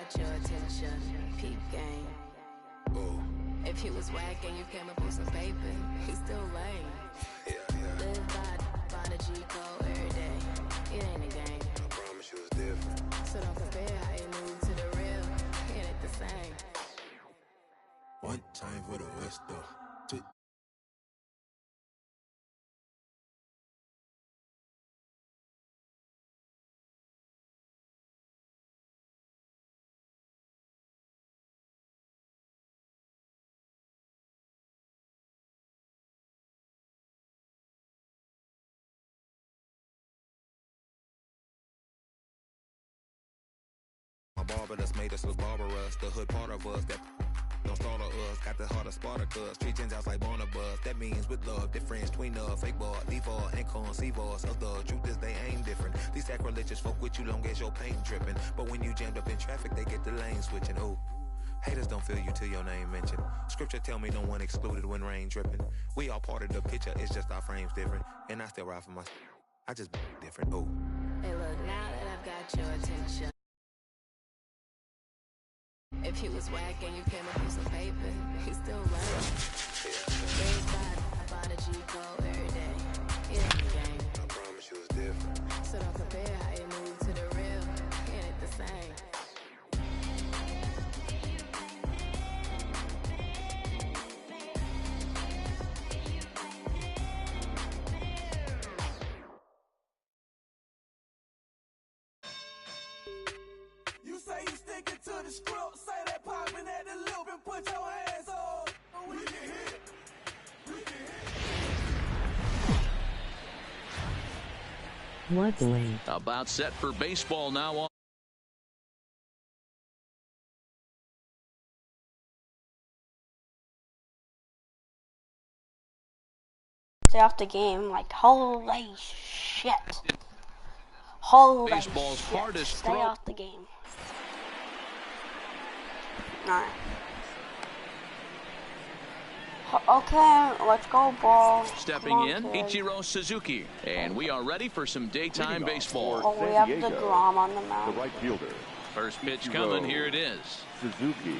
got your attention. Peep game. Ooh. If he was whack and you came up with some paper, he's still lame. Yeah. Live by the G code every day. It ain't a game. I promise you it's different. So don't compare how you move to the real. It ain't the same. One time for the West though. My barber that's made us was barbarous. The hood part of us that don't start us. Got the heart of Spartacus. Street gens out like Barnabas. That means with love, difference between fake boy, default, and conceive us. Of the truth is they ain't different. These sacrilegious folk with you long as your paint dripping. But when you jammed up in traffic, they get the lane switching. Ooh. Haters don't feel you till your name mentioned. Scripture tell me no one excluded when rain dripping. We all part of the picture, it's just our frames different. And I still ride for my I just different. Ooh. Hey look, now that I've got your attention. If he was whack and you came up with some paper, he's still lame. Live by the G code every day. It ain't a game. I promise you it's different. So don't compare how you move to the real. It ain't the same. You say you sticking to the script, say that poppin' at the loop and put your hands on. We can hit. We can hit. Woodley. About set for baseball now on. Stay off the game, like holy shit. Holy Baseball's shit. hardest Stay throw. off the game. Alright. Okay, let's go, ball. Stepping Come on, in, kid. Ichiro Suzuki. And we are ready for some daytime baseball. Oh, we have the Grom on the The mound. right fielder, First pitch coming, here it is. Suzuki.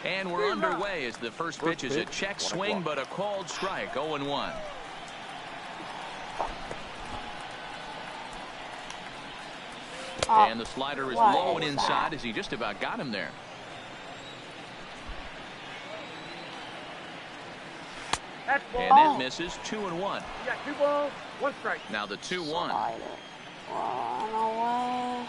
And we're underway as the first pitch is a check swing, but a called strike, 0-1. And the slider is what low and is inside that? as he just about got him there. That's ball. And that misses, 2-1. You got 2 balls, 1 strike. Now the 2-1. Slide it. Run away.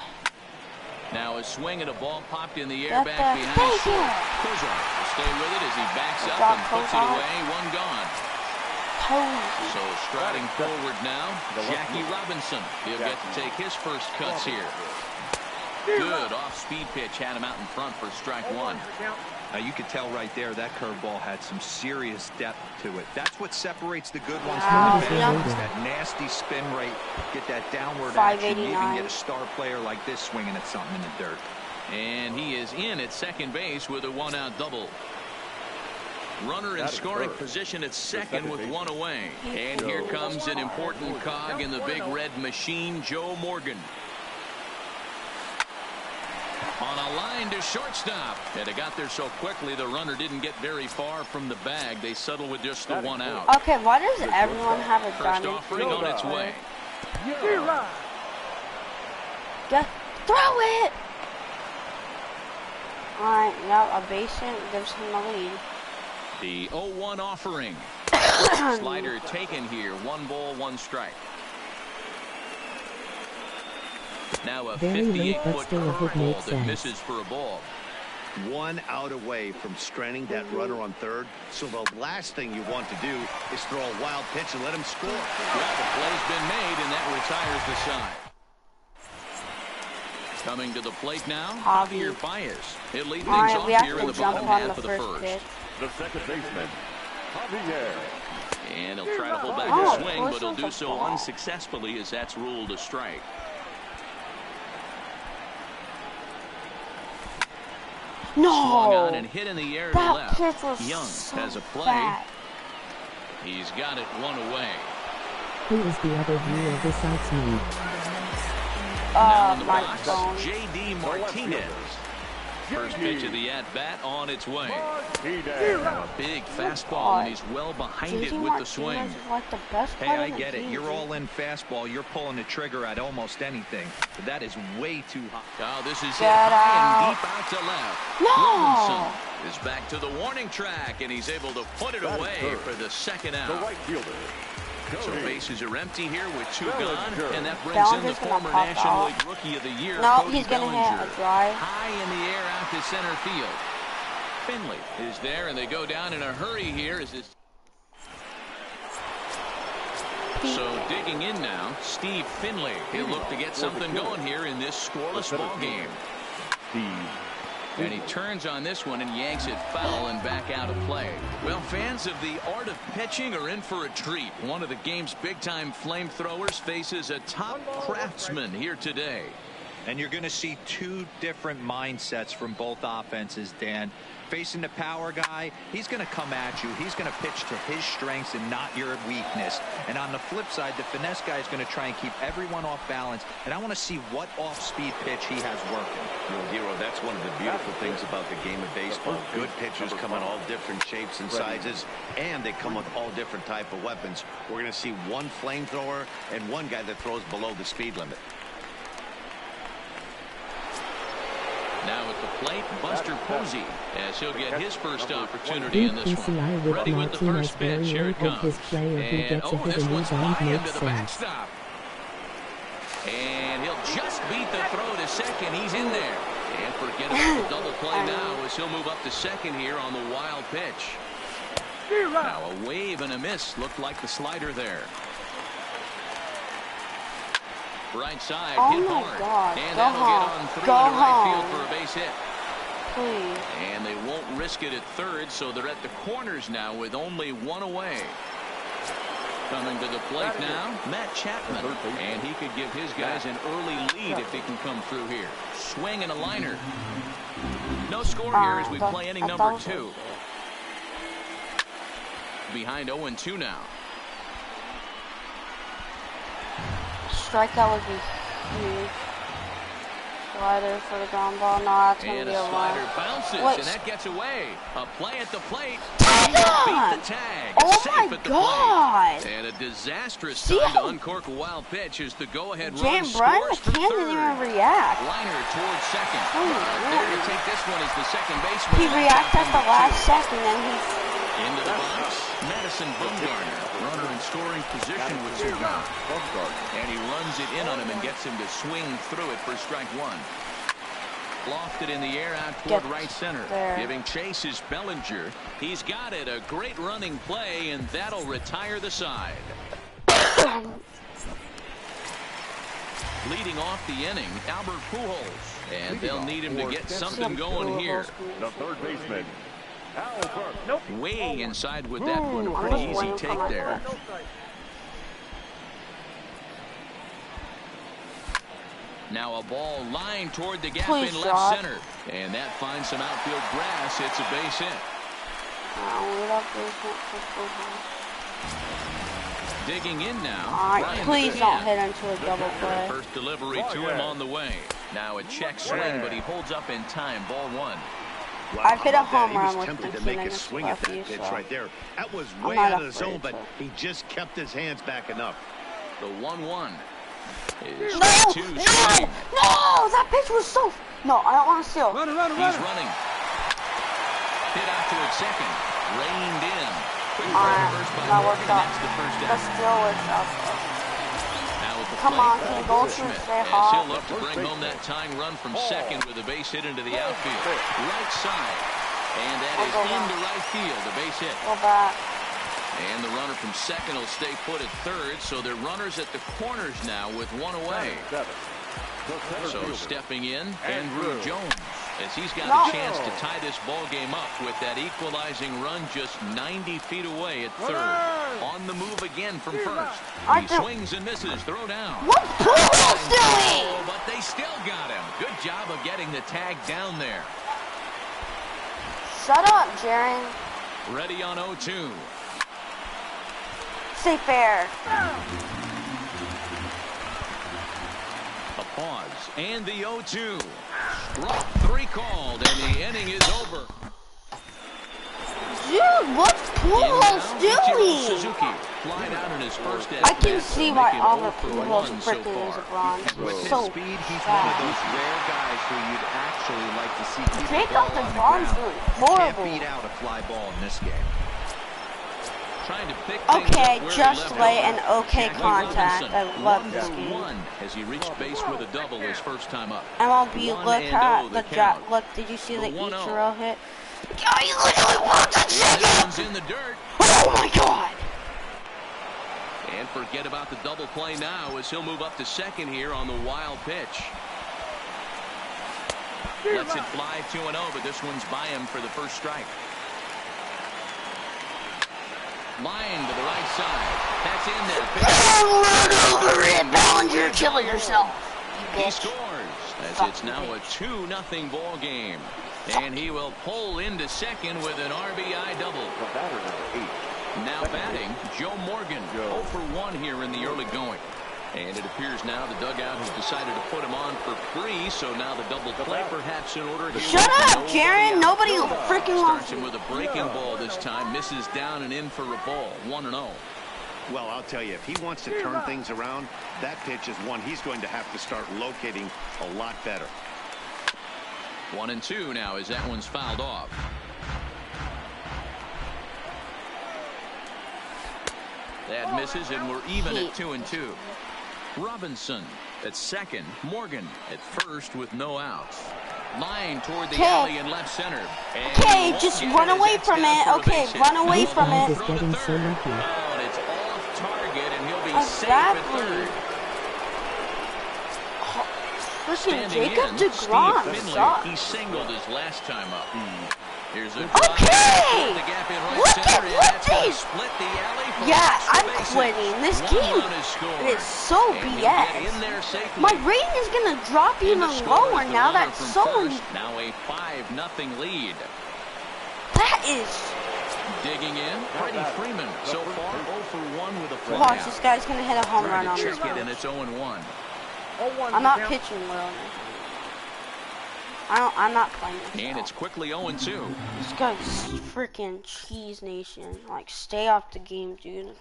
Now a swing and a ball popped in the air Get back that. behind Thank short. you. Kozar will stay with it as he backs Good up job, and puts it Kozar. away. 1 gone. Cozy. So striding forward now, Jackie Robinson. He'll get to take his first cuts here. Good off-speed pitch had him out in front for strike 1. Now you could tell right there that curveball had some serious depth to it. That's what separates the good ones Wow. from the bad ones. That nasty spin rate, get that downward action. You even get a star player like this swinging at something in the dirt. And he is in at second base with a 1-out double. Runner in scoring position at second with 1 away. And here comes an important cog in the big red machine, Joe Morgan. On a line to shortstop. And it got there so quickly the runner didn't get very far from the bag. They settle with just the 1 out. Okay, why does everyone have a First diamond? offering on its way. Just throw it! Alright, yeah, a base hit gives him the lead. The 0-1 offering. Slider taken here. 1 ball, 1 strike. Now a Very late, but 58-foot still a hit curveball makes that sense. misses for a ball. 1 out away from stranding that runner on third. So the last thing you want to do is throw a wild pitch and let him score. Well, the play's been made, and that retires the side. Coming to the plate now, Javier Baez. He'll lead things Alright, off we have here in to the jump bottom on half the of the first pitch. The second baseman, Javier. And he'll try to hold back Oh, the swing, but he'll do push so the ball. unsuccessfully as that's ruled a strike. No! Swung on and hit in the air to That left. pitch was Young so has a play. bad. He's got it 1 away. Who is the other viewer besides me? Now in the my box, phone. J.D. Martinez. First pitch of the at-bat on its way. Now a big fastball, and he's well behind it with the swing. Like the best Hey, I get it. You're all in fastball. You're pulling the trigger at almost anything. But that is way too high. Oh, this is hit high and deep out to left. No! Robinson is back to the warning track, and he's able to put it away for the second out. The right fielder. So bases are empty here with 2 gone, and that brings in the Bellinger's gonna former pop National out. League Rookie of the Year, No, Cody he's gonna Bellinger. hit a drive. High in the air out to center field. Finley is there, and they go down in a hurry here. So digging in now, Steve Finley. He'll look to get something going here in this scoreless ball game. And he turns on this one and yanks it foul and back out of play. Well, fans of the art of pitching are in for a treat. One of the game's big-time flamethrowers faces a top craftsman here today. And you're going to see 2 different mindsets from both offenses, Dan. Facing the power guy, he's going to come at you. He's going to pitch to his strengths and not your weakness. And on the flip side, the finesse guy is going to try and keep everyone off balance. And I want to see what off-speed pitch he has working. Hero, that's one of the beautiful things about the game of baseball. Good pitchers come in all different shapes and sizes, and they come with all different type of weapons. We're going to see one flamethrower and one guy that throws below the speed limit. Now at the plate, Buster Posey, as he'll get his first opportunity in this one. Ready with the first pitch. Here it comes. And, this one's flying into the backstop. And he'll just beat the throw to second. He's in there. And forget about the double play now as he'll move up to second here on the wild pitch. Now a wave and a miss. Looked like the slider there. Right side, hit hard. God. And Go that'll home. get on through Go into right home. field for a base hit. Please. And they won't risk it at third, so they're at the corners now with only 1 away. Coming to the plate now, Matt Chapman. And he could give his guys an early lead if he can come through here. Swing and a liner. No score here as we play inning number 2. Behind 0-2 now. Strikeout would be huge. Slider for the ground ball. No, that's going to be a slider run. bounces, What? and that gets away. A play at the plate. Beat the tag. Oh Safe my at the God. plate. And a disastrous See time to how uncork a wild pitch as the go-ahead run Brian scores for McCann didn't even third. react. Liner towards second. Oh, There to take this one is the second baseman. He reacted at the last second, and he's... Into the box, Madison Bumgarner. Runner in scoring position with 2 gone. And he runs it in on him and gets him to swing through it for strike 1. Lofted in the air out toward right center. Giving chase is Bellinger. He's got it. A great running play, and that'll retire the side. Leading off the inning, Albert Pujols. And they'll need him to get something going here. The third baseman, Albert. Nope. Way inside with that one. A pretty easy take there. Now a ball lined toward the gap in left center. And that finds some outfield grass. It's a base hit. Digging in now. Please don't hit into a double play. First delivery to him on the way. Now a check swing, but he holds up in time. Ball 1. Wow, I've hit a home he run was with tempted to 15 make a minutes swing at that left, pitch so right there. That was I'm way not out of the afraid zone, but to. he just kept his hands back enough. The 1-1 is No! strike 2 No! swing. No! That pitch was so... No, I don't want to steal. He's running. Hit out to its second. Reined in. That worked out. That's the first That down. still works out. Now with the Come plate, on, can you go Paul through and Schmidt, stay as hot? he'll look to bring home that tying run from second with a base hit into the outfield. Right side. And that is into right field. A base hit. Go back. And the runner from second will stay put at third, so they're runners at the corners now with 1 away. So stepping in, Andrew Jones, as he's got a chance to tie this ball game up with that equalizing run just 90 feet away at third. On the move again from first. He swings and misses. Throw down. What's Pujols doing? Oh, but they still got him. Good job of getting the tag down there. Shut up, Jaren. Ready on 0-2. Stay fair. A pause, and the 0-2. Right, 3 called, and the inning is over. Dude, what's Pujols doing? Suzuki flying out in his first I can see why Albert Pujols freaking is LeBron. With his So speed, he's one of those rare guys who you'd actually like to see keep the Jacob ball on the DeGrom's ground. doing Can't horrible. beat out a fly ball in this game. Trying to pick Okay, things up just where late they and left off. okay Jackie contact. Robinson, I love this 1 game. for 1 as he reached base with a double his first time up. MLB, 1-0 look at the count. Look, did you see the 1-0. Ichiro hit? Oh, he literally walked that This one's in the dirt. Oh my God! And forget about the double play now as he'll move up to second here on the wild pitch. Lets it fly 2-0, but this one's by him for the first strike. Line to the right side. That's in there. Oh, run over it, Ballinger. Kill yourself. He scores as it's now a 2-0 ball game. And he will pull into second with an RBI double. Now batting, Joe Morgan. 0 for 1 here in the early going. And it appears now the dugout has decided to put him on for free. So now the double play perhaps in order. Shut up, Jaron. Nobody freaking Starts wants him with a breaking ball this time. Misses down and in for a ball. 1-0. Well, I'll tell you, if he wants to turn things around, that pitch is one he's going to have to start locating a lot better. 1-2 now as that one's fouled off. That misses, and we're even at 2-2. Robinson at second. Morgan at first with no outs. Line toward the alley in left center. Okay, just run away from it. Okay, run away from it. Is getting so lucky. And it's off target, and he'll be safe at third. Listen, Jacob DeGrom sucks. He singled his last time up. Here's a okay! Look at this! Yeah, I'm quitting. This game is so BS. My rating is going to drop even lower now that someone... Now a 5-0 lead. That is... Digging in, Freddie Freeman so far 0 for 1 with a fly. Watch, this guy's going to hit a home run on this. And it's 0-1. I'm not pitching well. I'm not playing this. And it's quickly 0-2. This guy's freaking cheese nation. Like, stay off the game, dude.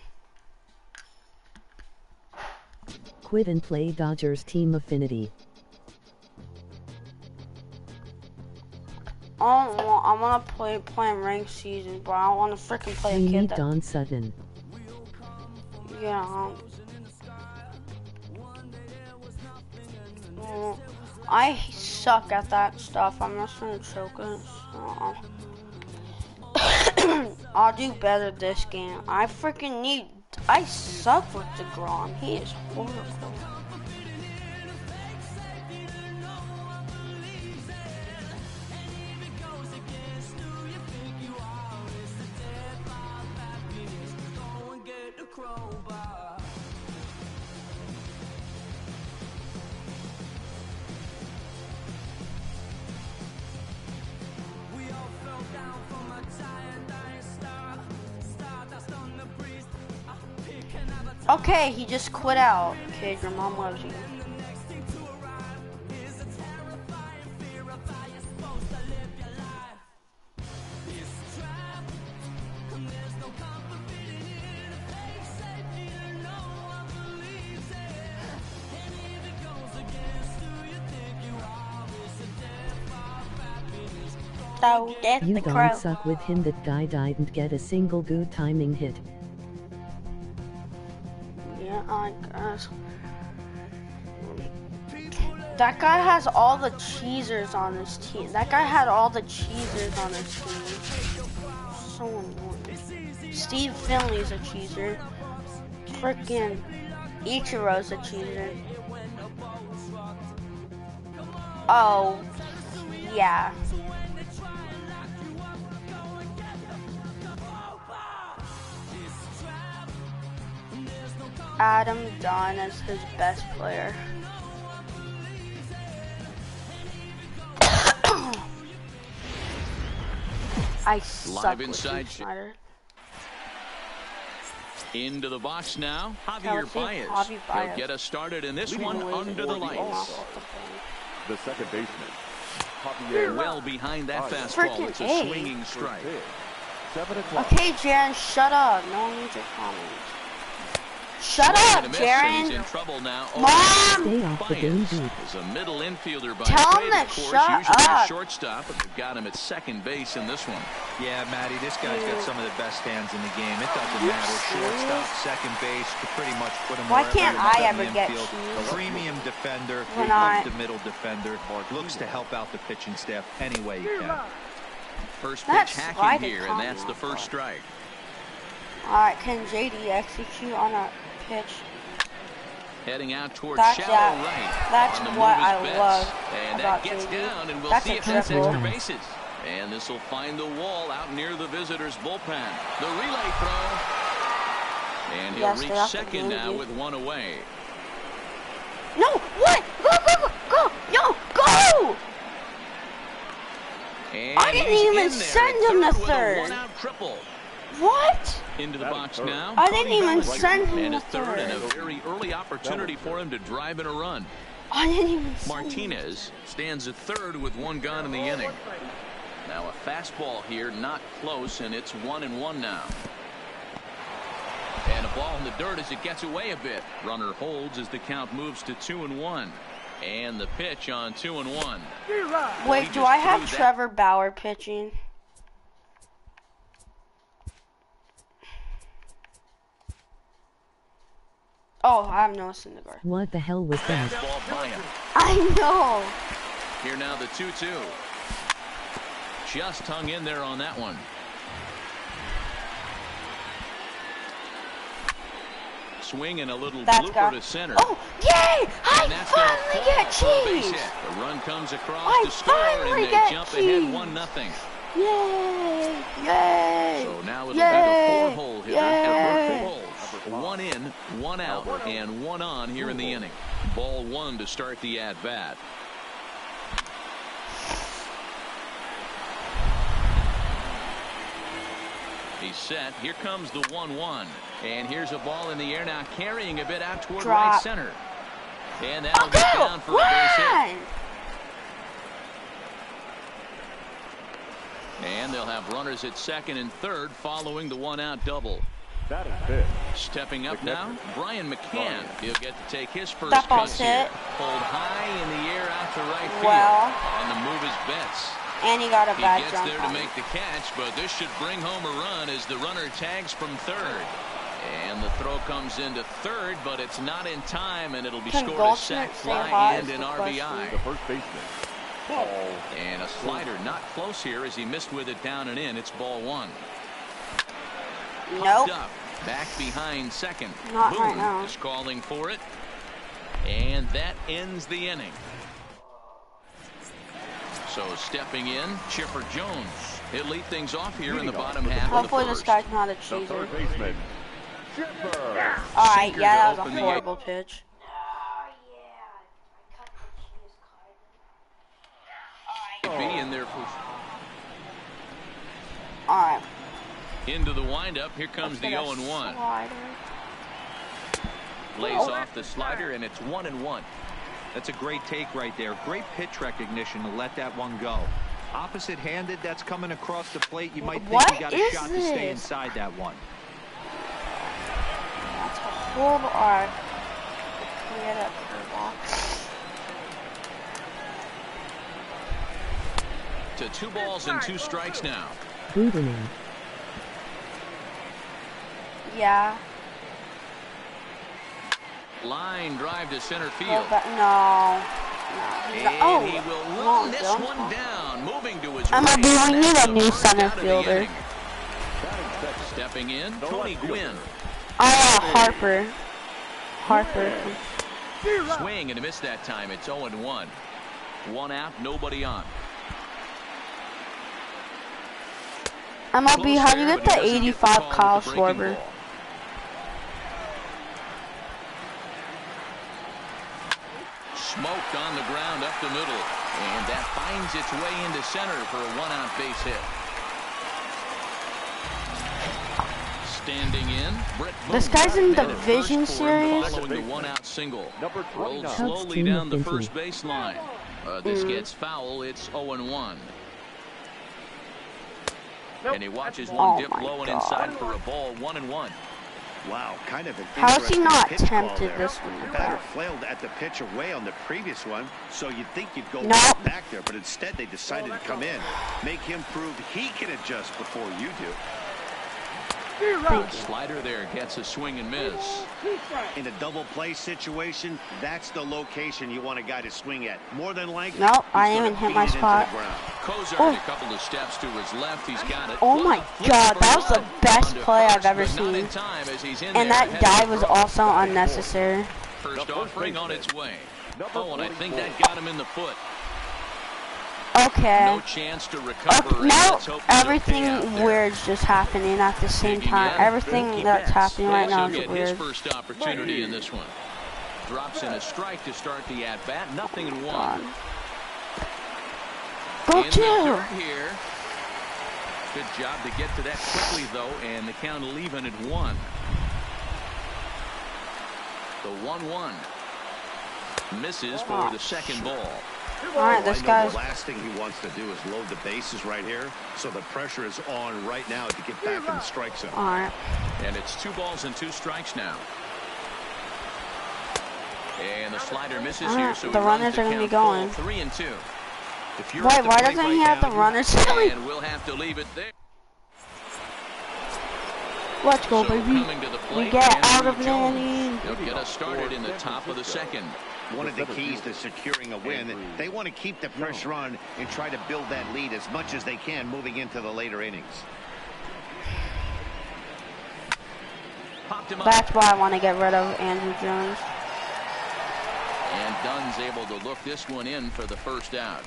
Quit and play Dodgers Team Affinity. I want to play ranked season, but I don't want to freaking play We a kid need that... Don Sutton. Yeah. I suck at that stuff. I'm just gonna choke it. So. I'll do better this game. I suck with DeGrom. He is horrible. Okay, he just quit out. Okay, your mom loves you. So that's You the don't crow. suck with him. That guy didn't get a single good timing hit. Yeah, I guess. That guy has all the cheesers on his team. That guy had all the cheesers on his team. So annoying. Steve Finley's a cheeser. Frickin' Ichiro's a cheeser. Oh, yeah. Adam Dunn is his best player. I suck Live with inside Schneider. Into the box now, Javier Baez. He'll get us started in this one under the lights. The second baseman, Well behind that fastball. It's a swinging strike. Okay, Jaren, shut up. No one needs your comments. Shut up, Jaren. He's in trouble now. Mom! Stay off the game beat. Is a middle infielder by Tell trade, him to of course. shut Usually up. a shortstop, but they've got him at second base in this one. Yeah, Matty, this guy's got some of the best hands in the game. It doesn't matter. Shortstop, second base, could pretty much put him Why wherever can't he wants I in the ever get infield. cheese? Premium defender, Why not? the middle defender, looks to help out the pitching staff any way he can. First That pitch hacking slided here, and that's the first strike. Alright, can JD execute on a pitch? Heading out towards That's shallow right. That's On the what move is I Betts. love And about that gets JD. down, and we'll That's see a if that's triple. extra bases. And this will find the wall out near the visitors' bullpen. The relay throw. And he'll Yes, reach they're off the second now game. with one away. No! What? Go, go, go, go! No! Go! And I didn't he's even in there send at him the with a third. one-out triple. What? Into the box now. I didn't even send him And the a third and a third. very early opportunity for him to drive in a run. I didn't even send Martinez stands at third with one gone in the inning. Now a fastball here, not close, and it's 1-1 now. And a ball in the dirt as it gets away a bit. Runner holds as the count moves to 2-1. And the pitch on 2-1. Wait, do I have Trevor Bauer pitching? Oh, I have Noah Syndergaard. What the hell was that? Fastball by him. I know. Here now the 2-2. Just hung in there on that one. Swing and a little blooper to center. Oh, yay! And I that's gonna finally fall get for a base cheese! hit. The run comes across I to score, finally and they get jump cheese. ahead 1-0. Yay! Yay! So now it'll be Yay! the four-hole hitter. Yay! Four holes. One in, one out, and one on here in the inning. Ball one to start the at-bat. He's set. Here comes the 1-1. And here's a ball in the air now, carrying a bit out toward right center. And that'll get down for a base hit. And they'll have runners at second and third following the one-out double. That is it. Stepping up now, Brian McCann. He'll get to take his first That ball's cuts here. hit. Pulled high in the air out to right field. Well. On the move is Betts. And he got a He bad gets jump there on to make the catch, but this should bring home a run as the runner tags from third. And the throw comes into third, but it's not in time, and it'll be Can scored as Goldschmidt sac stay fly hot and is an the RBI. The first baseman. Ball. And a slider not close here as he missed with it down and in. It's ball one. Nope. Popped up, back behind second. Not Boone right now. is calling for it. And that ends the inning. So stepping in, Chipper Jones. He'll lead things off here in the bottom half of the Hopefully first. this guy's not a The cheeser. third baseman. Chipper. Alright, Sinker yeah, to that was open a the horrible pitch. Be in there for Alright. into the windup. Here comes the 0-1. Slider. Lays Oh. off the slider, and it's 1-1. That's a great take right there. Great pitch recognition to let that one go. Opposite-handed, that's coming across the plate. You might think What you got a is shot to stay this? inside that one. That's a horrible. Alright. Clear that curveball. To 2 balls and 2 strikes now. Bootening. Yeah. Line drive to center Go field. back. No. No. He's not. And Oh. he will Wrong run this jump. one down, moving to his I'm right. gonna be like, and you that's a new first center out of the fielder. inning. Stepping in, Tony Gwynn. Harper. Harper. Swing and a miss that time. It's 0-1. 1 out, nobody on. MLB, how do you Close get there, the but he doesn't get 85 call Kyle with the breaking Schwarber? ball. Smoked on the ground up the middle. And that finds its way into center for a 1-out base hit. Standing in, Brett Boone. This guy's in the Made it Division first for him Series. Following the 1-out single. Number Rolled 29. slowly down the first baseline. This gets foul. It's 0-1. And he watches one dip low and inside for a ball. 1-1. Wow, kind of an How is he interesting not pitch call tempted there. this one? The batter flailed at the pitch away on the previous one, so you'd think you'd go Nope. back there, but instead they decided to come in, make him prove he can adjust before you do. Slider there gets a swing and miss. In a double play situation, that's the location you want a guy to swing at. More than likely, Nope, I he's didn't even gonna hit my beat it into spot. the ground. Kozart a couple of steps to his left. He's got it. Oh my God, that was the best play I've ever seen. And that dive was also unnecessary. First offering on its way. Oh, and I think that got him in the foot. Okay. No chance to recover. Okay, now everything weird's just happening at the same time. Everything that's happening right now is His weird. first opportunity in this one. Drops in a strike to start the at bat. 0-1. Go in two. the dirt here. Good job to get to that quickly though, and the count leaving at 1. The 1-1 misses for the second ball. All right, this guy's. The last thing he wants to do is load the bases right here, so the pressure is on right now to get back in the strike zone. All right. And it's 2 balls and 2 strikes now. And the slider misses here, so the runners are going to be going. 3-2. Wait, why doesn't he have the runners? And we'll have to leave it there. Let's go, baby. We get out of inning. They'll get us started in the top of the second. One of the keys to securing a win, they want to keep the pressure on and try to build that lead as much as they can moving into the later innings. That's why I want to get rid of Andrew Jones. And Dunn's able to look this one in for the first out.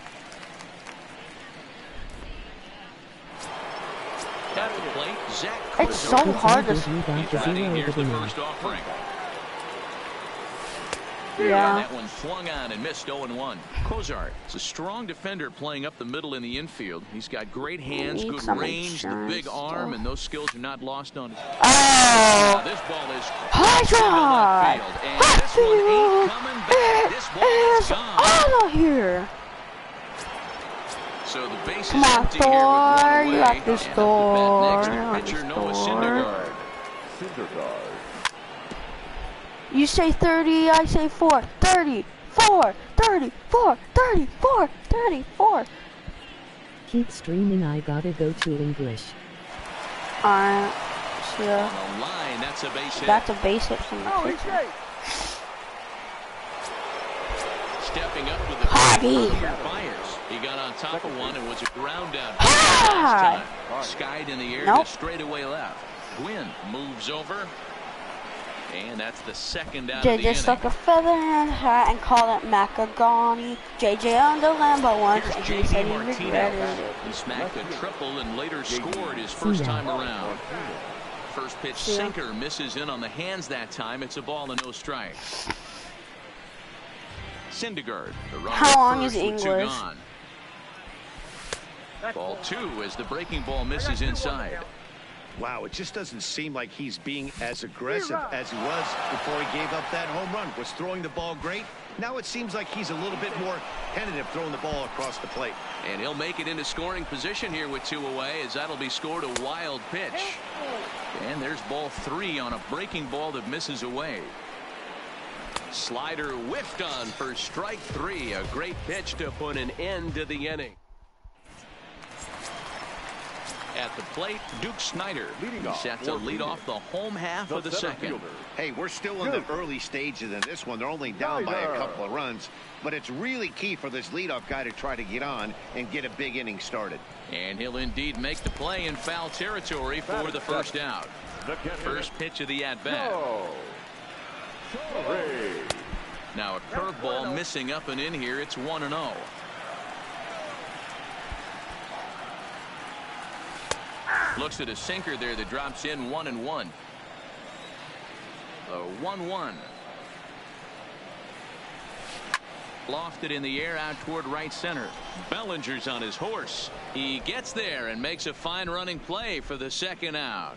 At the plate, Zach. It's so hard to. Here's the first offering. Yeah. And that one swung on and missed. 0-1. Kozart is a strong defender playing up the middle in the infield. He's got great hands, good range, the big arm, and those skills are not lost on his. Oh! This ball is high drive. And this one ain't coming back. This ball is gone. Out of here. So the base Come is on, empty here with one Thor. away. You got this, And Thor. up to bat next, the pitcher, Noah Syndergaard. You say 30, I say 4. 34, 34, 34, 34. Keep streaming, I gotta go to English. Alright, yeah. On the line, that's a base hit. That's a base hit from the pitcher. Stepping up with the Hobby. fires. He got on top of one and was a ground out last time. Skied in the air to straightaway left. Gwynn moves over. And that's the second out of the inning. JJ stuck a feather in his hat and called it Macagani. JJ on the Lambo once, and he said he regretted it. He smacked a triple and later scored his first time around. First pitch sinker misses in on the hands that time. It's a ball and no strike. Syndergaard. How long is English? Ball 2 as the breaking ball misses inside. Wow, it just doesn't seem like he's being as aggressive as he was before he gave up that home run. Was throwing the ball great. Now it seems like he's a little bit more tentative throwing the ball across the plate. And he'll make it into scoring position here with 2 away, as that'll be scored a wild pitch. And there's ball 3 on a breaking ball that misses away. Slider whiffed on for strike 3. A great pitch to put an end to the inning. At the plate, Duke Snider set to lead off the home half of the second. Hey, we're still in the early stages in this one. They're only down by a couple of runs, but it's really key for this leadoff guy to try to get on and get a big inning started. And he'll indeed make the play in foul territory for the first out. First pitch of the at-bat. Now a curveball missing up and in here. It's 1-0. Looks at a sinker there that drops in 1-1. The 1-1. Lofted in the air out toward right center. Bellinger's on his horse. He gets there and makes a fine running play for the second out.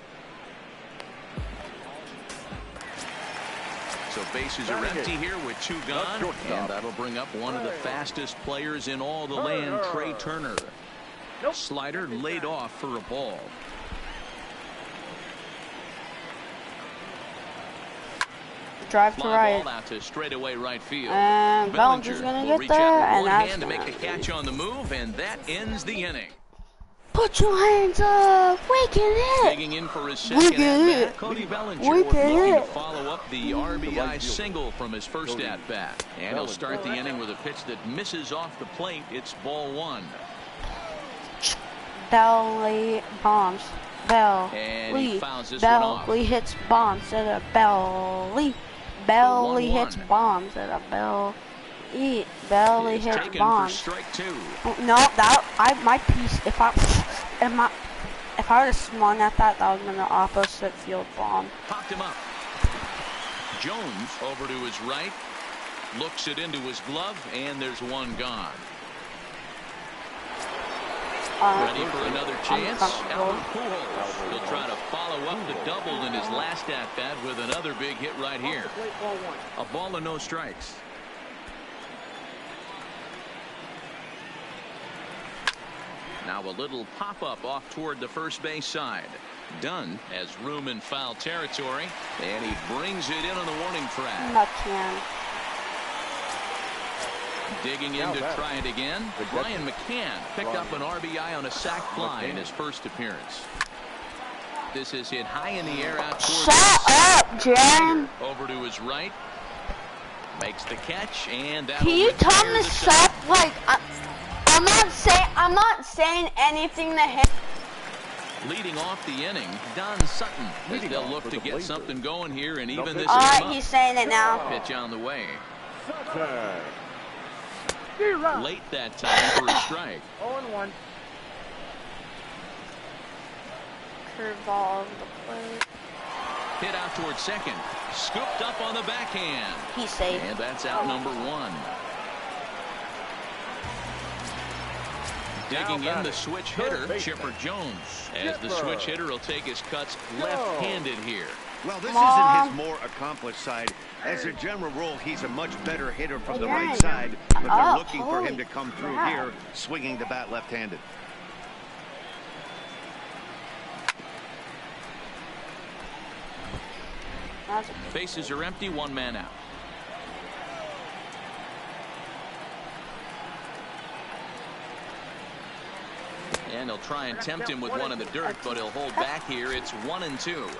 So bases are empty here with 2 gone, and that'll bring up one of the fastest players in all the land, Trey Turner. Slider laid off for a ball. Drive to right. Ball out to straightaway right field. And Bellinger's gonna get there, and that's to make the catch on the move, and that ends the inning. Put your hands up. We can hit. Digging in for his second at-bat, Cody Bellinger looking to follow up the RBI single from his first at-bat. And he'll start the inning with a pitch that misses off the plate. It's ball 1. Belly bombs. And he fouls this one off. Belly hits bombs at a belly. Belly hits bombs at a belly. Belly hits bombs. Strike 2. No, my piece. If I would have swung at that, that would have been the opposite field bomb. Popped him up. Jones over to his right, looks it into his glove, and there's 1 gone. Ready for another chance. Albert Pujols will try to follow up the double in his last at-bat with another big hit right here. A ball and no strikes. Now a little pop-up off toward the first base side. Dunn has room in foul territory, and he brings it in on the warning track. Digging in to try it again. Brian McCann picked up an RBI on a sac fly in his first appearance. This is hit high in the air out toward Jen. Over to his right. Makes the catch, and that. Can you turn this up? Like I'm not saying anything to him. Leading off the inning, Don Sutton, as they'll look to get something going here and even this. He's saying it now. Pitch on the way. Late that time for a strike. 0-1. Curveball of the plate. Hit out towards second. Scooped up on the backhand. He's safe. And that's out number 1. Digging in the switch hitter, Chipper Jones, as the switch hitter will take his cuts left-handed here. Well, this isn't his more accomplished side. As a general rule, he's a much better hitter from the right side, but they're looking for him to come through here, swinging the bat left-handed. Bases are empty, 1 man out. And they'll try and tempt him with one in the dirt, but he'll hold back here. It's 1-2.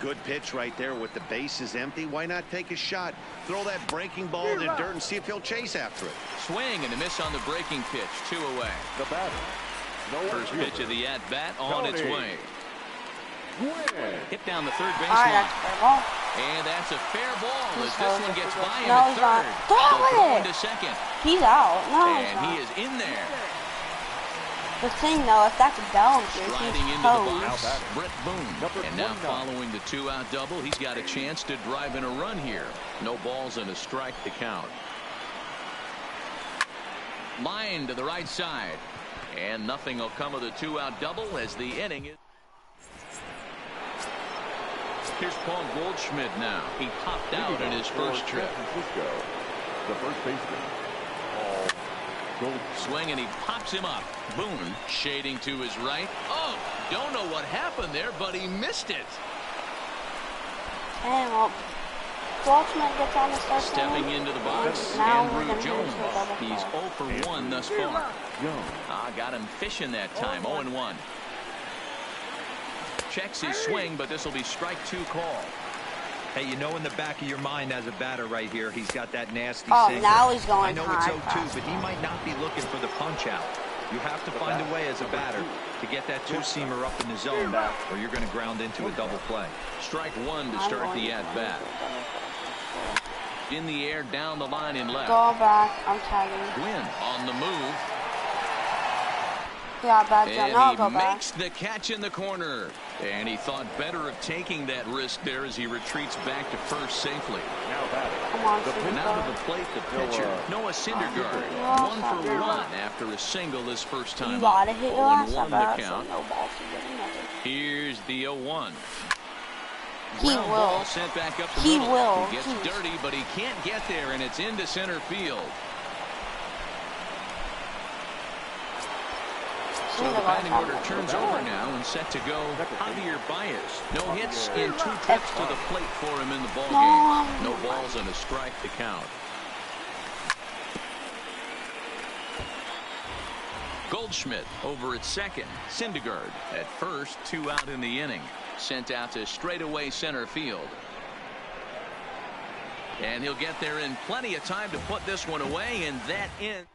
Good pitch right there with the bases empty. Why not take a shot? Throw that breaking ball in the dirt and see if he'll chase after it. Swing and a miss on the breaking pitch. 2 away. The batter. First pitch of the at-bat on its way. Hit down the third base line. And that's a fair ball as this one gets by him at third. Throw it. To second. He's out. No, and he is in there. The thing, though, if that's a Bellinger, Striding into the box, Brett Boone. And now following the 2-out double, he's got a chance to drive in a run here. No balls and a strike to count. Line to the right side. And nothing will come of the 2-out double as the inning is. Here's Paul Goldschmidt now. He popped out in his first trip. The first baseman. Swing and he pops him up. Boone shading to his right. Oh, don't know what happened there, but he missed it. And well, Goldschmidt gets on the start. Stepping into the box, Andrew Jones. He's 0 for 1 thus far. Got him fishing that time. 0-1. Checks his swing, but this will be strike 2 call. Hey, you know in the back of your mind as a batter right here, he's got that nasty sinker. Now he's going I know it's 0-2, but he might not be looking for the punch out. You have to find a way as a batter to get that 2-seamer up in the zone, or you're going to ground into a double play. Strike 1 to start the at-bat. In the air, down the line in left. Go back. I'm tagging. Gwynn on the move. Yeah, bad jump. No, go back. And he makes the catch in the corner. And he thought better of taking that risk there as he retreats back to first safely. Come on, now to the plate, the pitcher, Noah Syndergaard. 1 for 1 after a single his first time. You gotta hit your ass 1 the count. So no balls to get another. Here's the 0-1. He Ground will. ball sent back up the He middle. will. He gets dirty, but he can't get there, and it's into center field. So the batting order turns over now and set to go Javier Baez. No hits in 2 trips to the plate for him in the ball game. No balls and a strike to count. Goldschmidt over at second. Syndergaard at first. 2 out in the inning. Sent out to straightaway center field. And he'll get there in plenty of time to put this one away, and that in.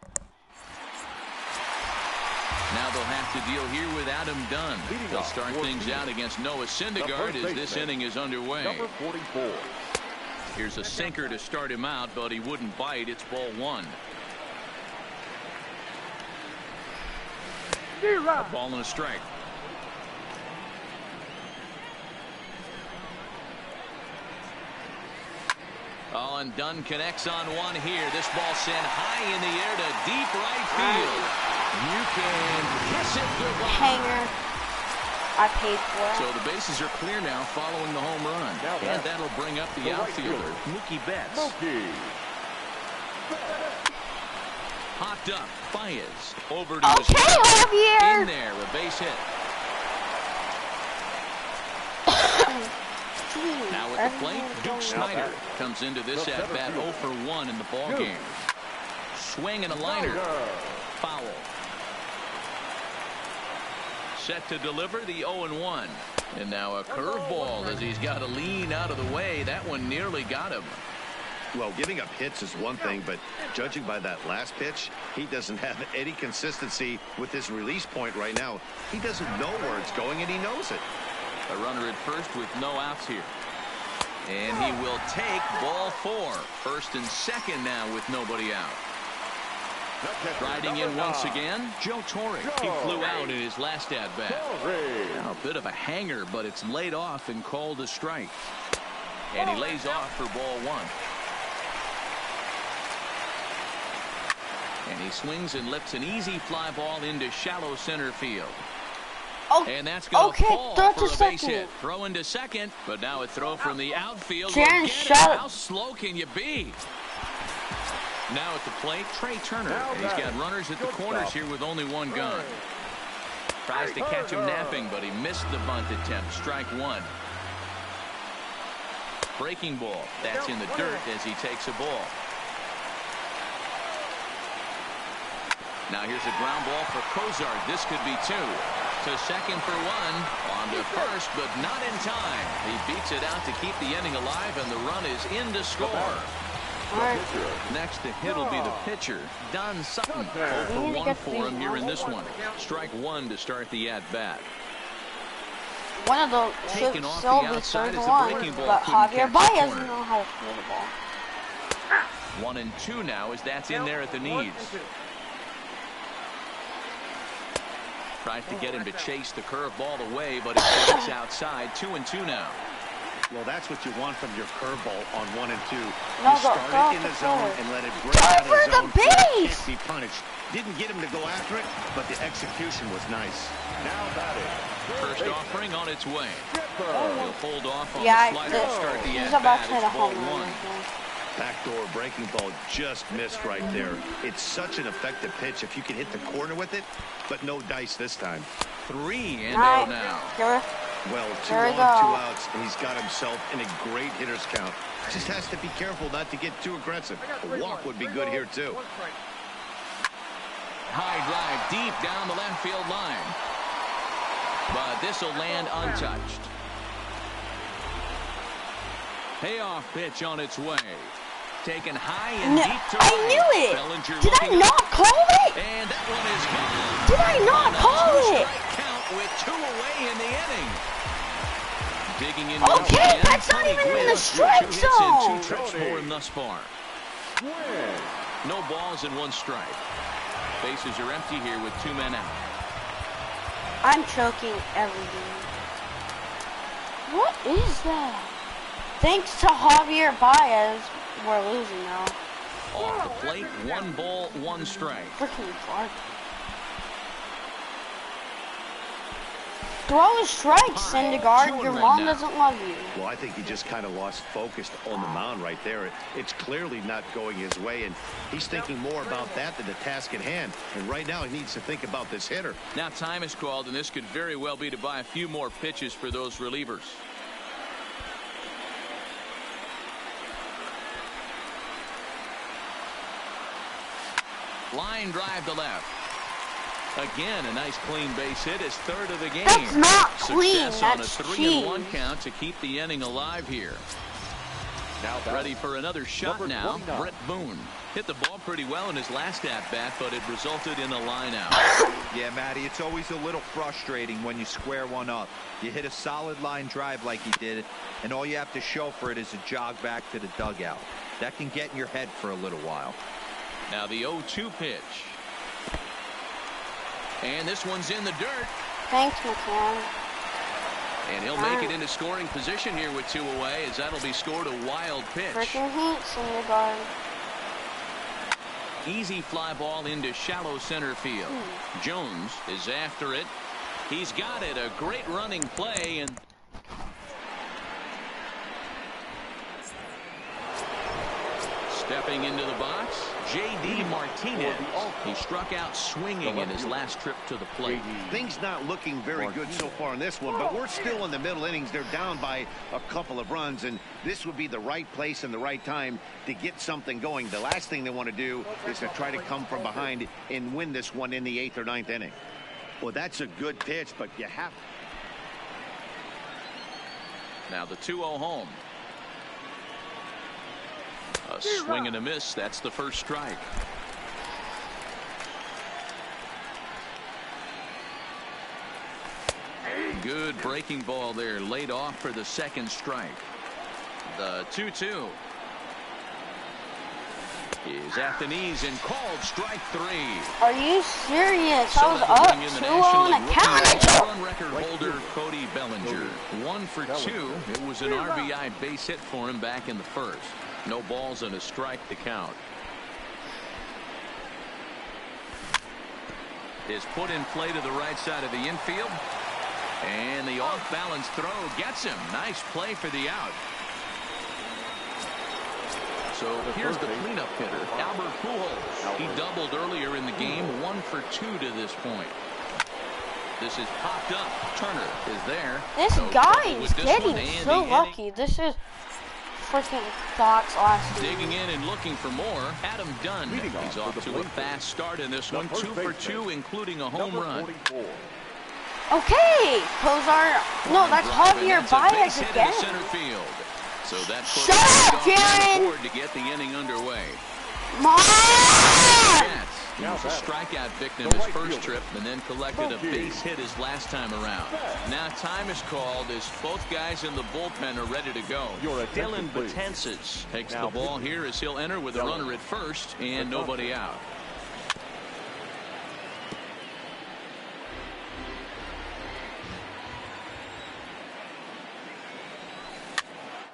Now they'll have to deal here with Adam Dunn. They'll start things out against Noah Syndergaard as this inning is underway. Number 44. Here's a sinker to start him out, but he wouldn't bite. It's ball 1. A ball and a strike. Oh, and Dunn connects on one here. This ball sent high in the air to deep right field. You can kiss it goodbye. Hanger. I paid for it. So the bases are clear now following the home run. And that'll bring up the outfielder, Mookie Betts. Hopped up. Baez over to his Javier. in there. A base hit. Now at the plate, Duke Snider comes into this at bat 0 for 1 in the ball game. Swing and a liner. Foul. Set to deliver the 0-1. And now a curveball as he's got to lean out of the way. That one nearly got him. Well, giving up hits is one thing, but judging by that last pitch, he doesn't have any consistency with his release point right now. He doesn't know where it's going, and he knows it. A runner at first with no outs here. And he will take ball 4. First and second now with nobody out. Riding in once again, Joe Torre. He flew out in his last at-bat. Now a bit of a hanger, but it's laid off and called a strike. And he lays off for ball 1. And he swings and lifts an easy fly ball into shallow center field. And that's going to fall for a base hit. Throw into second, but now a throw from the outfield. How slow can you be? Now at the plate, Trey Turner. And he's got runners at the corners here with only 1 gun. Tries to catch him napping, but he missed the bunt attempt. Strike 1. Breaking ball. That's in the dirt as he takes a ball. Now here's a ground ball for Cozart. This could be 2. To second for 1. On to first, but not in time. He beats it out to keep the inning alive, and the run is in to score. Next to hit will be the pitcher, Don Sutton. 0 for 1 for him here in this one. Strike 1 to start the at-bat. One of those should still be third one, but Javier Baez doesn't know how to throw the ball. 1 and 2 now as that's in there at the knees. Tries to get him to chase the curveball away, but it breaks outside. 2 and 2 now. Well, that's what you want from your curveball on 1 and 2. No, you start it in the zone and let it break out of the zone. Can't be punished. Didn't get him to go after it, but the execution was nice. Now batting. First offering on its way. He'll hold off on the slider to start the at-bat. It's ball 1. Backdoor breaking ball just missed right there. It's such an effective pitch if you can hit the corner with it, but no dice this time. 3 and 0 now. Well, 2 on, 2 outs, and he's got himself in a great hitter's count. Just has to be careful not to get too aggressive. A walk would be good here, too. High drive deep down the left field line. But this will land untouched. Payoff pitch on its way. Taken high and deep to right. I knew it. Bellinger Did I not call it? And that one is gone. Did I not call it? Count with 2 away in the inning. Digging in. Okay, that's not even in the strike zone. 2 trips for him thus far. No balls and 1 strike. Bases are empty here with 2 men out. I'm choking everything. What is that? Thanks to Javier Baez, we're losing now. Off the plate, 1 ball, 1 strike. Freaking far. Throw a strike, Syndergaard. Your mom doesn't love you. Well, I think he just kind of lost focus on the mound right there. It's clearly not going his way, and he's thinking more about that than the task at hand. And right now, he needs to think about this hitter. Now time is called, and this could very well be to buy a few more pitches for those relievers. Line drive to left. Again, a nice clean base hit, his third of the game. That's not clean. Success That's on a 3-1 count to keep the inning alive here. Now ready for another shot now. Brett Boone hit the ball pretty well in his last at-bat, but it resulted in a line out. Yeah, Matty, it's always a little frustrating when you square one up. You hit a solid line drive like he did, and all you have to show for it is a jog back to the dugout. That can get in your head for a little while. Now the 0-2 pitch. And this one's in the dirt. Thanks, McCann. And he'll make it into scoring position here with 2 away, as that'll be scored a wild pitch. Freaking heat, Syndergaard. Easy fly ball into shallow center field. Jones is after it. He's got it. A great running play. And stepping into the box, J.D. Martinez. He struck out swinging in his last trip to the plate. Things not looking very good so far in this one, but we're still in the middle innings. They're down by a couple of runs, and this would be the right place and the right time to get something going. The last thing they want to do is to try to come from behind and win this one in the 8th or 9th inning. Well, that's a good pitch, but you have. Now the 2-0 home. A swing and a miss. That's the first strike. Good breaking ball there, laid off for the second strike. The 2-2 is at the knees and called strike 3. Are you serious? I was up 2-0 on a count. Run record holder Cody Bellinger. 1 for 2. It was an RBI base hit for him back in the first. No balls and a strike to count. Is put in play to the right side of the infield. And the off-balance throw gets him. Nice play for the out. So here's the cleanup hitter, Albert Pujols. He doubled earlier in the game, 1 for 2 to this point. This is popped up. Turner is there. This guy is getting so lucky. This is freaking Fox last game. Digging in and looking for more. Adam Dunn. He's off to a fast start in this one. 2 for 2, including a home run. Okay, those are that's Javier Baez again. Center field. So that shut up, Jaron! To get the inning underway. Mom! He was a strikeout victim his first trip and then collected a base hit his last time around. Now time is called as both guys in the bullpen are ready to go. Dylan Betances takes the ball here as he'll enter with a runner at first and nobody out.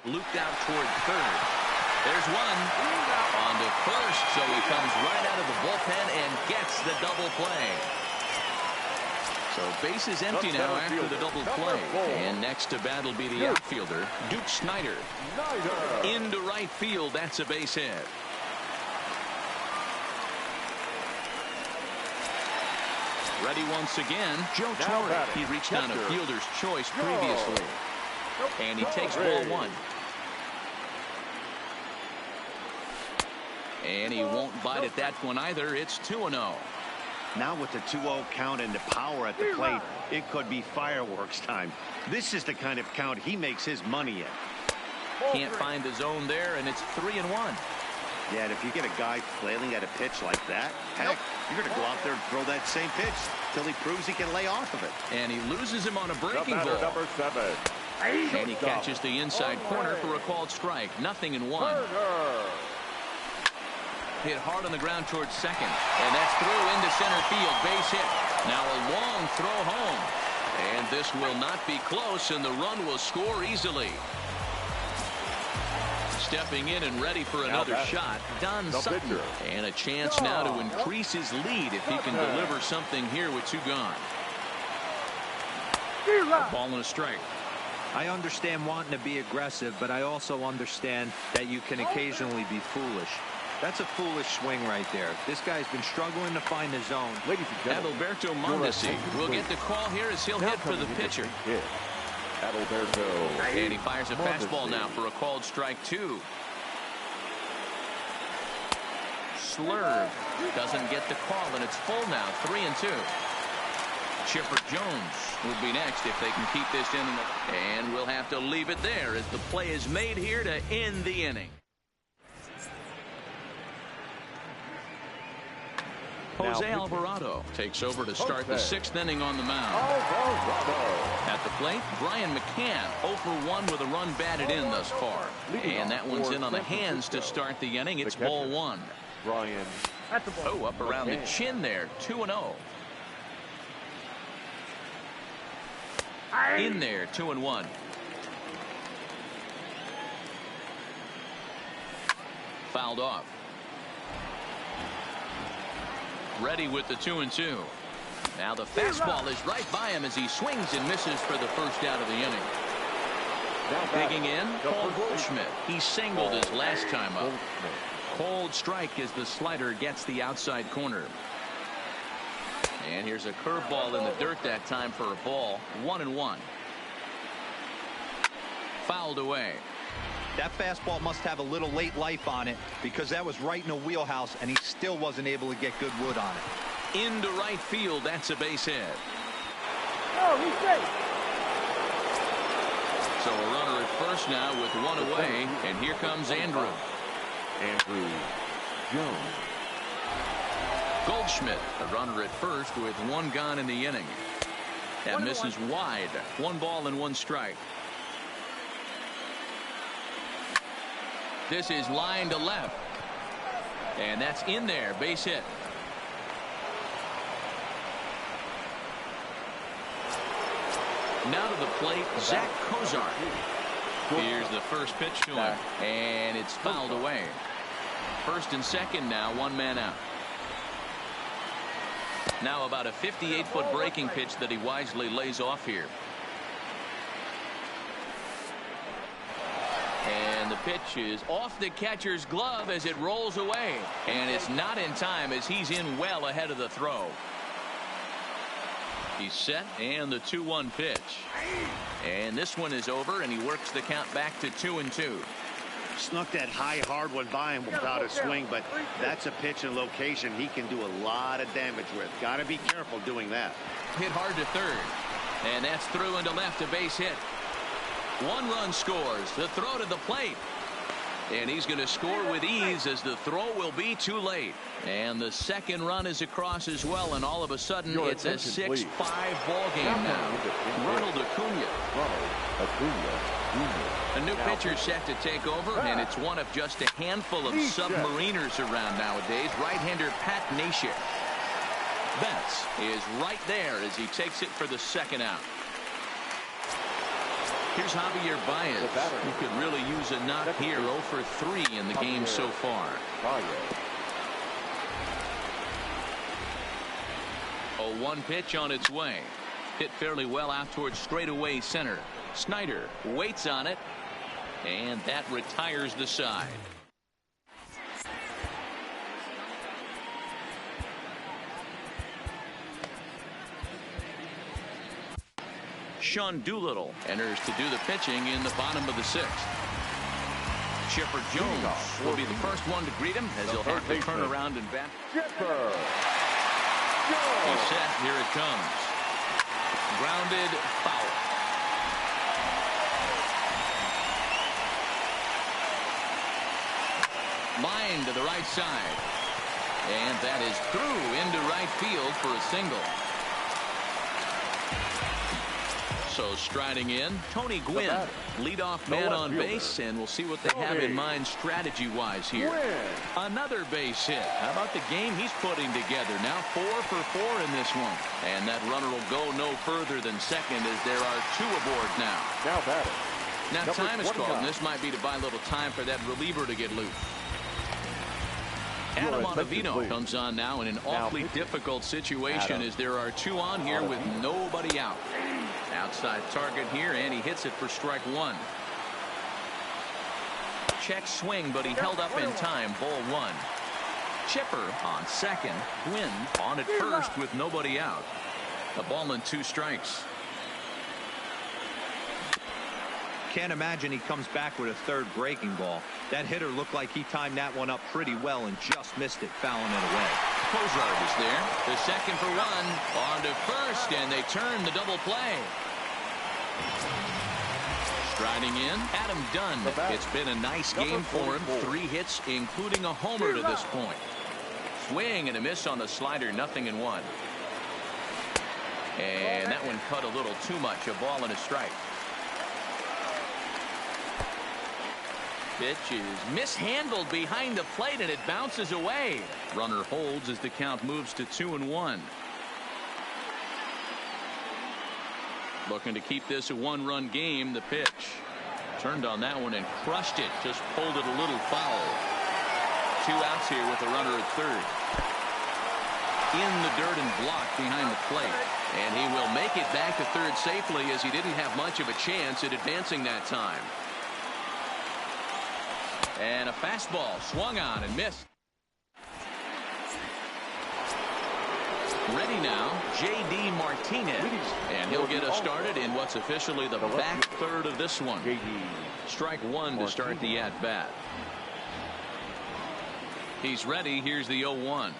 Looped out toward third. There's one on to first, so he comes right out of the bullpen and gets the double play. So base is empty now after the double play. And next to bat will be the outfielder, Duke Snyder. Into right field, that's a base hit. Ready once again, Joe Torre. He reached on a fielder's choice previously. And he takes ball 1. And he won't bite at that one either. It's 2-0. Now with the 2-0 count and the power at the plate, it could be fireworks time. This is the kind of count he makes his money in. Can't find the zone there, and it's 3-1. Yeah, and if you get a guy flailing at a pitch like that, heck, you're going to go out there and throw that same pitch till he proves he can lay off of it. And he loses him on a breaking ball. Number 7. And he catches the inside corner for a called strike. 0-1. Hit hard on the ground towards second. And that's through into center field. Base hit. Now a long throw home. And this will not be close, and the run will score easily. Stepping in and ready for another shot, Don Sutton. And a chance now to increase his lead if he can deliver something here with 2 gone. Ball and a strike. I understand wanting to be aggressive, but I also understand that you can occasionally be foolish. That's a foolish swing right there. This guy's been struggling to find the zone. Ladies and gentlemen, Adalberto Mondesi will get the call here as he'll hit for the pitcher. Adalberto. And he fires a fastball now for a called strike 2. Slurve doesn't get the call, and it's full now, 3-2. Chipper Jones will be next if they can keep this in. And we'll have to leave it there as the play is made here to end the inning. Jose Alvarado takes over to start the 6th inning on the mound. At the plate, Brian McCann 0 for 1 with a run batted in thus far. And that one's in on the hands to start the inning. It's ball 1. Brian. Oh, up around the chin there, 2-0. In there, 2-1. Fouled off. Ready with the 2-2. Now the fastball is right by him as he swings and misses for the first out of the inning. Digging in, Paul Goldschmidt. He singled his last time up. Cold strike as the slider gets the outside corner. And here's a curveball in the dirt that time for a ball. 1-1. Fouled away. That fastball must have a little late life on it because that was right in the wheelhouse and he still wasn't able to get good wood on it. Into right field. That's a base hit. No, he's safe. So a runner at first now with 1 away. And here comes Andrew. Andrew Jones. Goldschmidt, the runner at first with 1 gone in the inning. That misses wide. 1 ball and 1 strike. This is line to left. And that's in there. Base hit. Now to the plate, Zach Kozar. Here's the first pitch to him. And it's fouled away. First and second now, 1 man out. Now about a 58-foot breaking pitch that he wisely lays off here. And the pitch is off the catcher's glove as it rolls away. And it's not in time as he's in well ahead of the throw. He's set and the 2-1 pitch. And this one is over and he works the count back to 2-2. Snuck that high hard one by him without a swing, but that's a pitch and location he can do a lot of damage with. Got to be careful doing that. Hit hard to third. And that's through into left, a base hit. 1 run scores. The throw to the plate. And he's going to score with ease as the throw will be too late. And the second run is across as well. And all of a sudden, it's a 6-5 ball game now. Ronald Acuna. A new pitcher set to take over, and it's one of just a handful of submariners around nowadays. Right-hander Pat Neshek. Betts is right there as he takes it for the second out. Here's Javier Baez, who could really use a knock here. 0 for 3 in the game so far. A 1 pitch on its way. Hit fairly well out towards straightaway center. Snyder waits on it, and that retires the side. Sean Doolittle enters to do the pitching in the bottom of the 6th. Chipper Jones will be the first one to greet him as he'll have to turn around and bat. Chipper He's set. Here it comes. Grounded foul. Line to the right side. And that is through into right field for a single. So striding in, Tony Gwynn, leadoff man on base, and we'll see what they have in mind strategy-wise here. Another base hit. How about the game he's putting together? Now 4 for 4 in this one. And that runner will go no further than second as there are 2 aboard now. Now time is called, and this might be to buy a little time for that reliever to get loose. Adam Ottavino comes on now in an awfully difficult situation as there are 2 on here with nobody out. Outside target here, and he hits it for strike one. Check swing, but he held up in time. Ball one. Chipper on second. Gwynn on at first with nobody out. A ball and 2 strikes. Can't imagine he comes back with a third breaking ball. That hitter looked like he timed that one up pretty well and just missed it, fouling it away. Cozart is there. The second for one. On to first, and they turn the double play. Striding in, Adam Dunn. It's been a nice game for him. 3 hits, including a homer to this point. Swing and a miss on the slider, 0-1. And that one cut a little too much. A ball and a strike. Pitch is mishandled behind the plate, and it bounces away. Runner holds as the count moves to 2-1. Looking to keep this a 1-run game. The pitch turned on that one and crushed it. Just pulled it a little foul. 2 outs here with a runner at third. In the dirt and blocked behind the plate. And he will make it back to third safely, as he didn't have much of a chance at advancing that time. And a fastball swung on and missed. Ready now, J.D. Martinez. And he'll get us started in what's officially the back third of this one. Strike one to start the at-bat. He's ready. Here's the 0-1.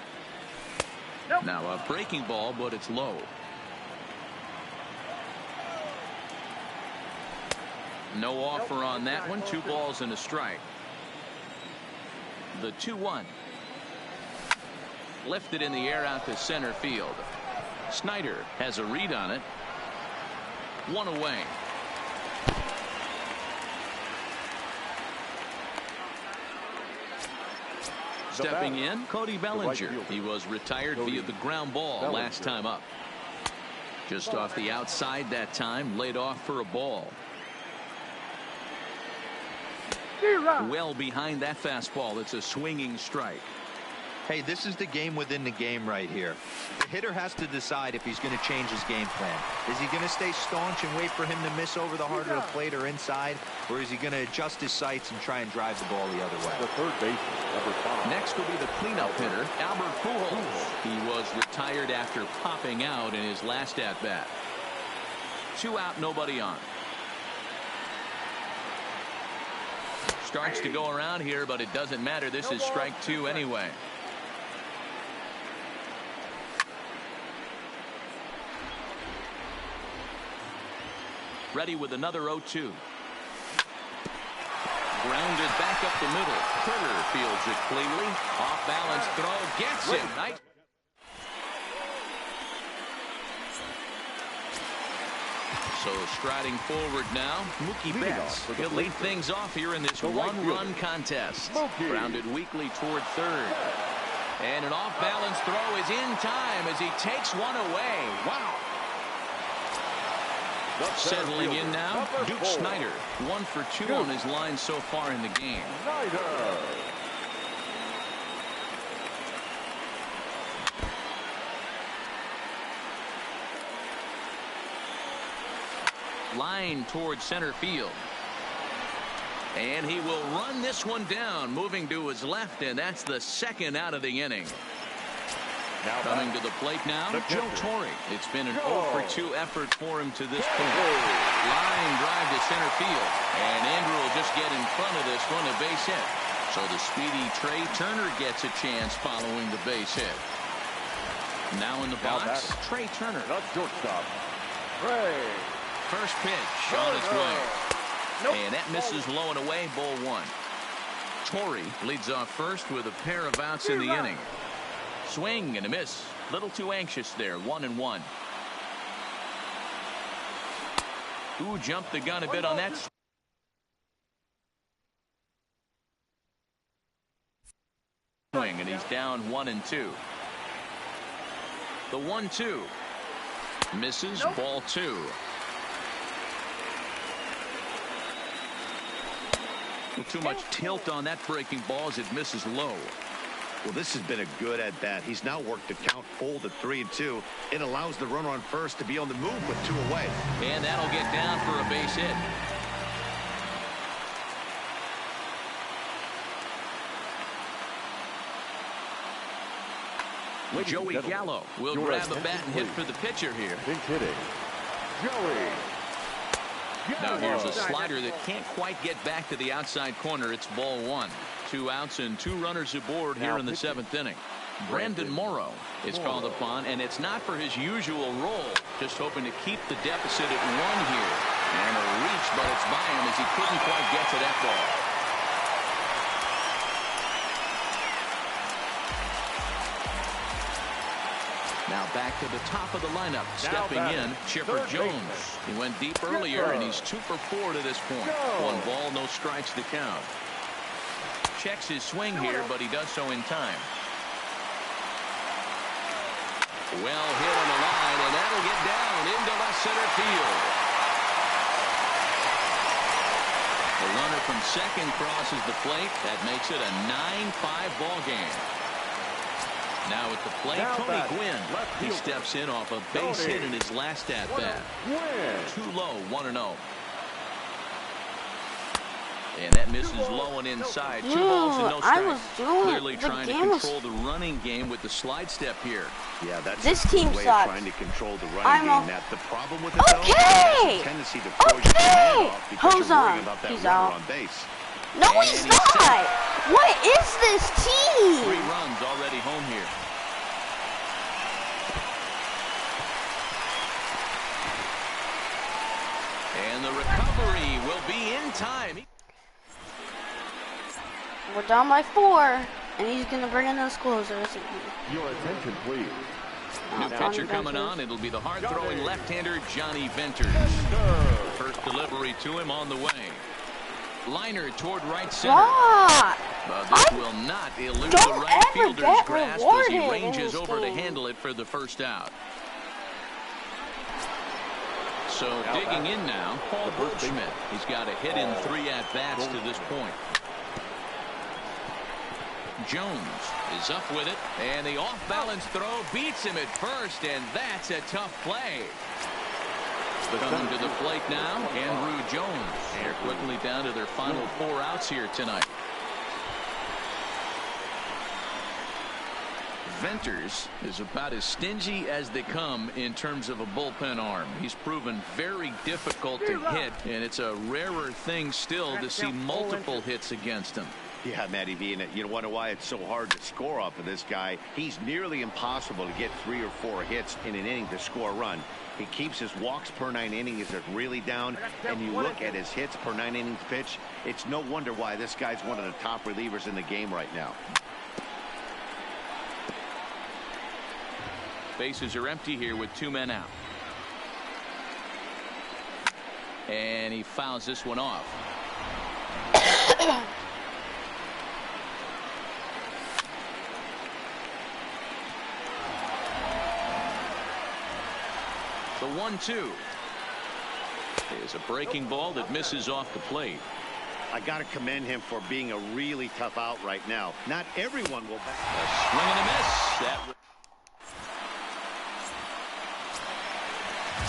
Now a breaking ball, but it's low. No offer on that one. 2 balls and a strike. The 2-1. Lifted in the air out to center field. Snyder has a read on it. 1 away. Stepping in, Cody Bellinger. He was retired via the ground ball last time up. Just off the outside that time, laid off for a ball. Well behind that fastball. It's a swinging strike. Hey, this is the game within the game right here. The hitter has to decide if he's going to change his game plan. Is he going to stay staunch and wait for him to miss over the heart of the plate or inside, or is he going to adjust his sights and try and drive the ball the other way? The third baseman, number 5. Next will be the cleanup hitter, Albert Pujols. He was retired after popping out in his last at-bat. 2 out, nobody on. Starts to go around here, but it doesn't matter. This is strike 2 anyway. Ready with another 0-2. Grounded back up the middle. Turner fields it cleanly. Off balance throw. Gets him. Nice. So striding forward now, Mookie Betts. He'll lead things off here in this 1-run contest. Grounded weakly toward third. And an off-balance throw is in time as he takes one away. Wow. Settling in now, Duke Snyder. 1 for 2 on his line so far in the game. Line towards center field. And he will run this one down, moving to his left, and that's the 2nd out of the inning. Now coming to the plate now, Joe Torre. It's been an 0 for 2 effort for him to this point. Line drive to center field, and Andrew will just get in front of this one, a base hit. So the speedy Trey Turner gets a chance following the base hit. Now in the box, Trey Turner. That's shortstop. Trey. First pitch on its way. And that misses low and away, ball 1. Torre leads off first with a pair of outs in the inning. Swing and a miss. Little too anxious there. 1-1. Ooh, jumped the gun a bit on that. Swing, and he's down 1-2. The 1-2. Misses, ball 2. Too much tilt on that breaking ball as it misses low. Well, this has been a good at-bat. He's now worked the count full to 3-2. It allows the runner on first to be on the move with 2 away. And that'll get down for a base hit. Joey Gallo will grab a bat and hit for the pitcher here. Joey. Now here's a slider that can't quite get back to the outside corner. It's ball 1. 2 outs and 2 runners aboard here in the 7th inning. Brandon Morrow is called upon, and it's not for his usual role. Just hoping to keep the deficit at 1 here. And a reach, but it's by him as he couldn't quite get to that ball. Now back to the top of the lineup. Stepping in, Chipper Jones. He went deep earlier, and he's 2 for 4 to this point. 1 ball, no strikes to count. Checks his swing here, but he does so in time. Well hit on the line, and that'll get down into left center field. The runner from second crosses the plate. That makes it a 9-5 ball game. Now at the plate, Tony Gwynn. He steps in off a base hit in his last at-bat. Too low, 1-0. And that misses low and inside. 2 balls and no strikes. Clearly trying to control the running game with the slide step here. Yeah, that's this a team way sucks. of trying to control the running game. Matt, the problem with it though, okay. is a tendency to throw your man off because you're worrying about that He's runner out. on base. No, he's not. What is this team? 3 runs already home here. And the recovery will be in time. We're down by 4, and he's gonna bring in those closers. Your attention, please. New pitcher coming on. It'll be the hard-throwing left-hander Johnny Venters. First delivery to him on the way. Liner toward right center. But this will not elude the right fielder's grasp as he ranges over to handle it for the first out. So digging in now, Paul Goldschmidt. He's got a hit in 3 at-bats to this point. Jones is up with it, and the off-balance throw beats him at first, and that's a tough play. Coming to the plate now, Andrew Jones. They're quickly down to their final 4 outs here tonight. Venters is about as stingy as they come in terms of a bullpen arm. He's proven very difficult to hit, and it's a rarer thing still to see multiple hits against him. Yeah, Matty V, and you wonder why it's so hard to score off of this guy. He's nearly impossible to get 3 or 4 hits in an inning to score a run. He keeps his walks per 9 innings is really down, and you look at his hits per 9 innings pitch, it's no wonder why this guy's one of the top relievers in the game right now. Bases are empty here with 2 men out. And he fouls this one off. The 1-2 is a breaking ball that misses off the plate. I got to commend him for being a really tough out right now. Not everyone will. A swing and a miss.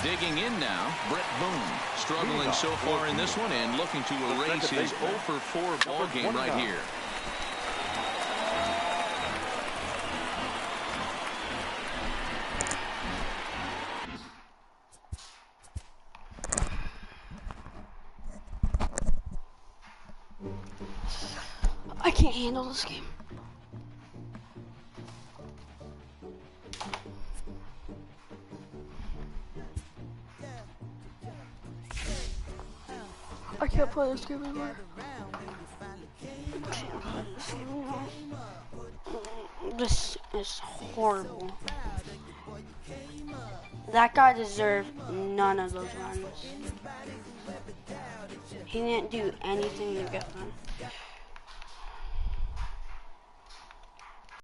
Digging in now, Brett Boone. Struggling so far in this one and looking to erase his 0 for 4 ball game right here. I can't handle this game. I can't play this game anymore. This is horrible. That guy deserved none of those runs. He didn't do anything to get them.